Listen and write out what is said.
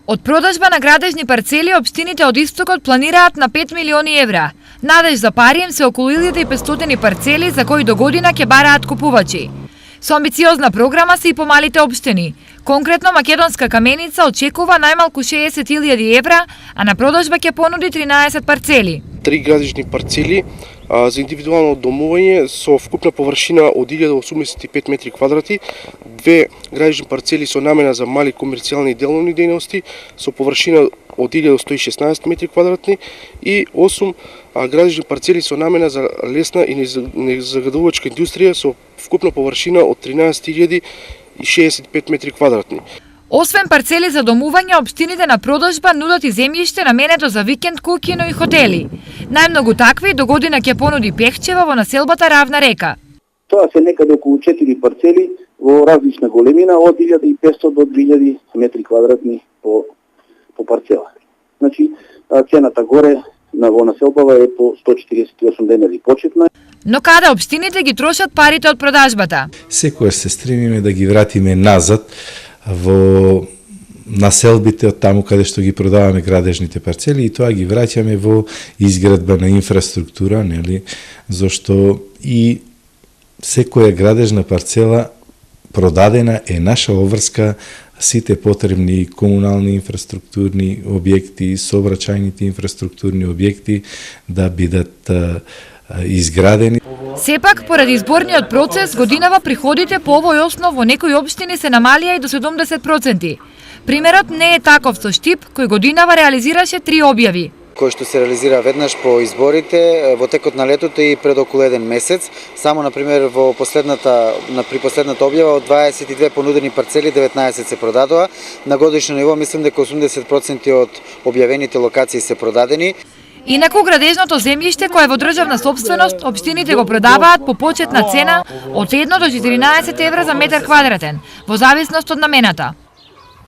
Од продажба на градежни парцели, општините од Истокот планираат на 5 милиони евра. Надеж за пари им се околу 1500 парцели за кои до година ќе бараат купувачи. Со амбициозна програма се и помалите општини. Конкретно Македонска каменица очекува најмалку 60.000 евра, а на продажба ќе понуди 13 парцели. 3 градежни парцели за индивидуално домување со вкупна површина од 1085 метри квадрати, 2 градежни парцели со намена за мали комерцијални и деловни дејности со површина од 1116 метри квадратни и 8 градежни парцели со намена за лесна и незагадувачка индустрија со вкупна површина од 13.065 метри квадратни. Освен парцели за домување, општините на продажба нудат и земјиште наменето за викенд куќино и хотели. Најмногу такви до година ќе понуди Пехчева во населбата Равна река. Тоа се некаде околу 4 парцели во различна големина од 1500 до 2000 метри квадратни по парцела. Значи, цената горе во населбава е по 148 денари почетна. Но каде општините ги трошат парите од продажбата? Секогаш се стремиме да ги вратиме назад во населбите од таму каде што ги продаваме градежните парцели и тоа ги враќаме во изградба на инфраструктура, нели? Зошто и секоја градежна парцела продадена е наша обврска сите потребни комунални инфраструктурни објекти, сообраќајните инфраструктурни објекти да бидат изградени. Сепак, поради изборниот процес, годинава приходите по овој основ во некои општини се намалија и до 70%. Примерот не е таков со Штип, кој годинава реализираше 3 објави. Кој што се реализира веднаш по изборите во текот на летото и пред околу 1 месец. Само, например, при последната објава од 22 понудени парцели, 19 се продадоа. На годишно ниво мислам дека 80% од објавените локации се продадени. Инаку градежното земјиште кое е во државна сопственост, општините го продаваат по почетна цена од 1 до 14 евра за метар квадратен, во зависност од намената.